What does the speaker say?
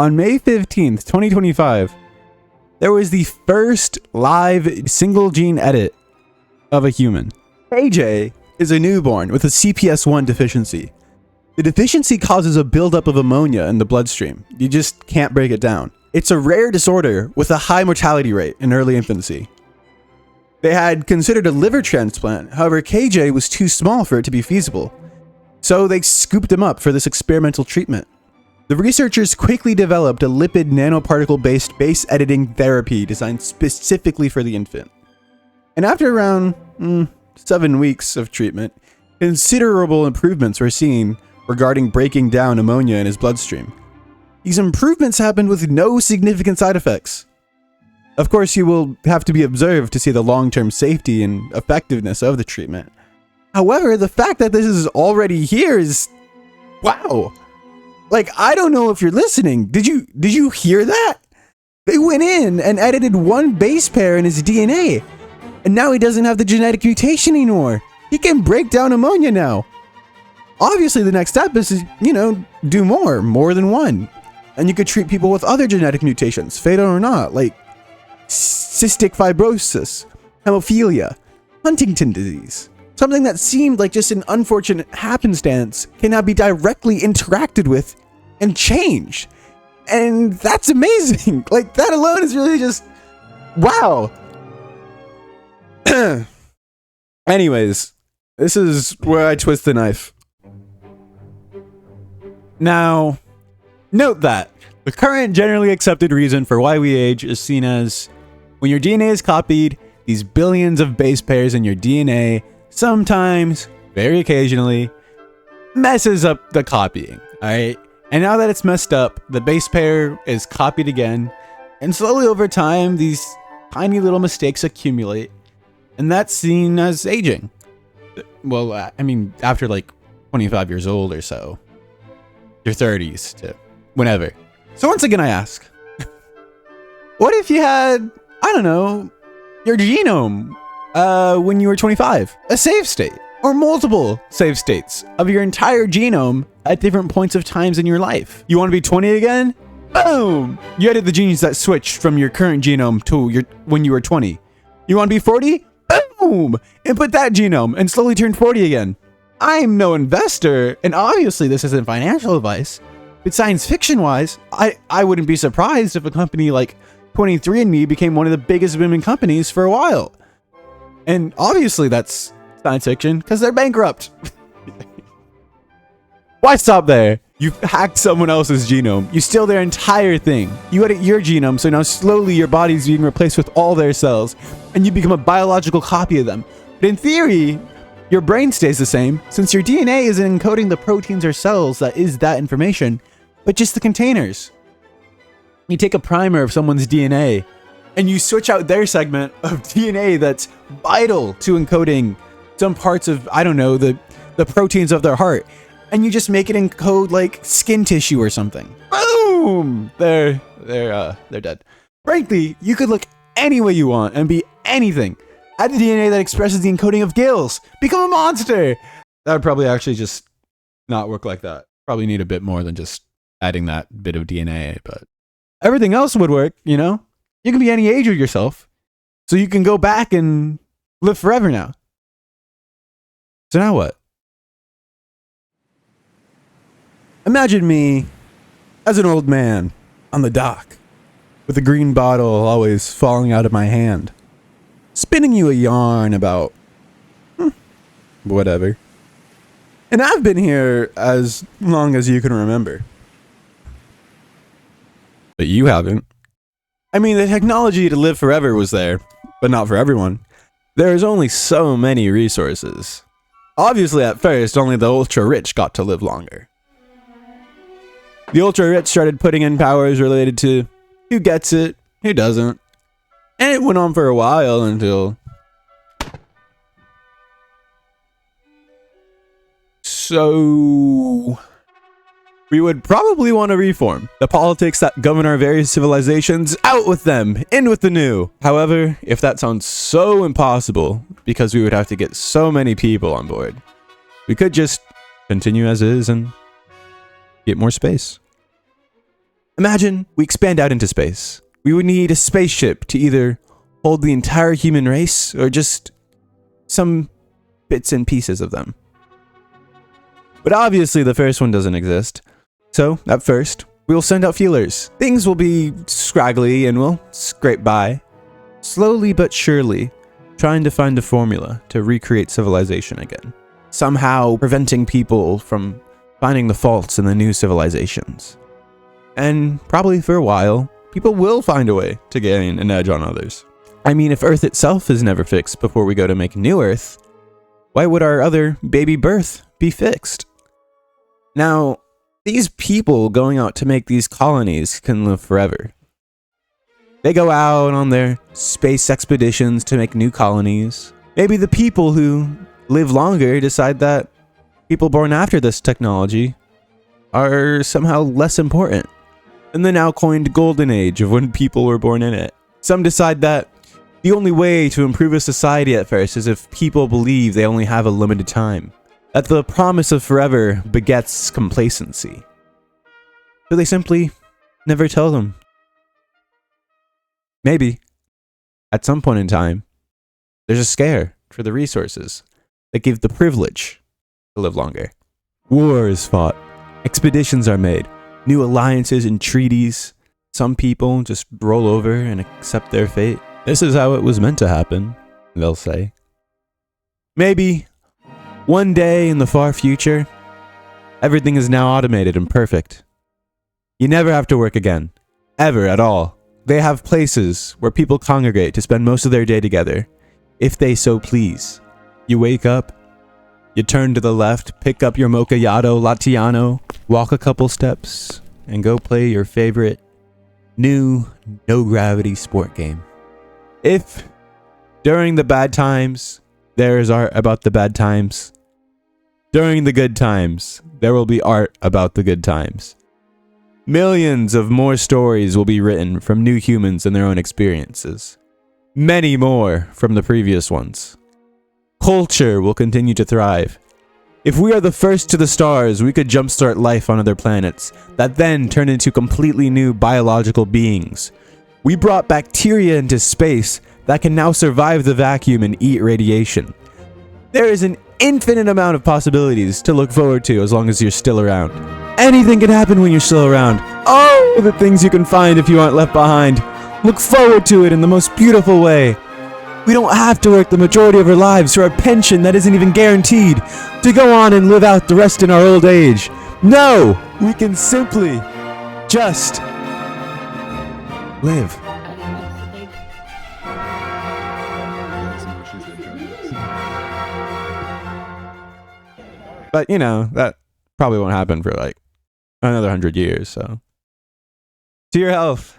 On May 15th, 2025, there was the first live single gene edit of a human. AJ is a newborn with a CPS1 deficiency. The deficiency causes a buildup of ammonia in the bloodstream. You just can't break it down. It's a rare disorder with a high mortality rate in early infancy. They had considered a liver transplant, however KJ was too small for it to be feasible. So they scooped him up for this experimental treatment. The researchers quickly developed a lipid nanoparticle-based base editing therapy designed specifically for the infant. And after around 7 weeks of treatment, considerable improvements were seen regarding breaking down ammonia in his bloodstream. These improvements happened with no significant side effects. Of course, you will have to be observed to see the long-term safety and effectiveness of the treatment. However, the fact that this is already here is... wow! Like, I don't know if you're listening. Did you hear that? They went in and edited one base pair in his DNA. And now he doesn't have the genetic mutation anymore. He can break down ammonia now. Obviously, the next step is, do more than one. And you could treat people with other genetic mutations, fatal or not, like cystic fibrosis, hemophilia, Huntington disease. Something that seemed like just an unfortunate happenstance can now be directly interacted with and changed. And that's amazing. Like, that alone is really just, wow. Anyways, this is where I twist the knife. Now, note that the current generally accepted reason for why we age is seen as when your DNA is copied, these billions of base pairs in your DNA sometimes, very occasionally, messes up the copying, alright? And now that it's messed up, the base pair is copied again, and slowly over time, these tiny little mistakes accumulate, and that's seen as aging. Well, I mean, after like 25 years old or so, your 30s to whenever. So once again, I ask, what if you had, I don't know, your genome when you were 25, a save state, or multiple save states of your entire genome at different points of times in your life? You want to be 20 again? Boom! You edit the genes that switched from your current genome to when you were 20. You want to be 40? Boom! Input that genome and slowly turn 40 again. I'm no investor, and obviously this isn't financial advice, but science fiction wise, I wouldn't be surprised if a company like 23andMe became one of the biggest booming companies for a while. And obviously that's science fiction because they're bankrupt. Why stop there? You've hacked someone else's genome. You steal their entire thing. You edit your genome, so now slowly your body's being replaced with all their cells, and you become a biological copy of them. But in theory, your brain stays the same, since your DNA isn't encoding the proteins or cells that is that information, but just the containers. You take a primer of someone's DNA, and you switch out their segment of DNA that's vital to encoding some parts of, I don't know, the proteins of their heart, and you just make it encode like skin tissue or something. Boom! They're dead. Frankly, you could look any way you want and be anything. Add the DNA that expresses the encoding of gills. Become a monster! That would probably actually just not work like that. Probably need a bit more than just adding that bit of DNA, but everything else would work, you know? You can be any age of yourself. So you can go back and live forever now. So now what? Imagine me as an old man on the dock with a green bottle always falling out of my hand, spinning you a yarn about whatever. And I've been here as long as you can remember. But you haven't. I mean, the technology to live forever was there, but not for everyone. There is only so many resources. Obviously, at first, only the ultra-rich got to live longer. The ultra-rich started putting in powers related to who gets it, who doesn't. And it went on for a while until... So... we would probably want to reform. The politics that govern our various civilizations, out with them, in with the new. However, if that sounds so impossible, because we would have to get so many people on board, we could just continue as is and get more space. Imagine we expand out into space. We would need a spaceship to either hold the entire human race or just some bits and pieces of them. But obviously the first one doesn't exist. So, at first, we'll send out feelers. Things will be scraggly and we'll scrape by. Slowly but surely, trying to find a formula to recreate civilization again. Somehow preventing people from finding the faults in the new civilizations. And probably for a while, people will find a way to gain an edge on others. I mean, if Earth itself is never fixed before we go to make new Earth, why would our other baby birth be fixed? Now, these people going out to make these colonies can live forever. They go out on their space expeditions to make new colonies. Maybe the people who live longer decide that people born after this technology are somehow less important than the now coined golden age of when people were born in it. Some decide that the only way to improve a society at first is if people believe they only have a limited time. That the promise of forever begets complacency. So they simply never tell them. Maybe, at some point in time, there's a scare for the resources that give the privilege to live longer. War is fought, expeditions are made, new alliances and treaties. Some people just roll over and accept their fate. This is how it was meant to happen, they'll say. Maybe, one day in the far future, everything is now automated and perfect. You never have to work again, ever at all. They have places where people congregate to spend most of their day together, if they so please. You wake up, you turn to the left, pick up your mochayato lattiano, walk a couple steps, and go play your favorite new no-gravity sport game. If, during the bad times, there is art about the bad times, during the good times, there will be art about the good times. Millions of more stories will be written from new humans and their own experiences. Many more from the previous ones. Culture will continue to thrive. If we are the first to the stars, we could jumpstart life on other planets that then turn into completely new biological beings. We brought bacteria into space that can now survive the vacuum and eat radiation. There is an infinite amount of possibilities to look forward to as long as you're still around. Anything can happen when you're still around. Oh, the things you can find if you aren't left behind. Look forward to it in the most beautiful way. We don't have to work the majority of our lives for a pension that isn't even guaranteed to go on and live out the rest in our old age. No, we can simply just live. But, you know, that probably won't happen for like another 100 years, so. To your health.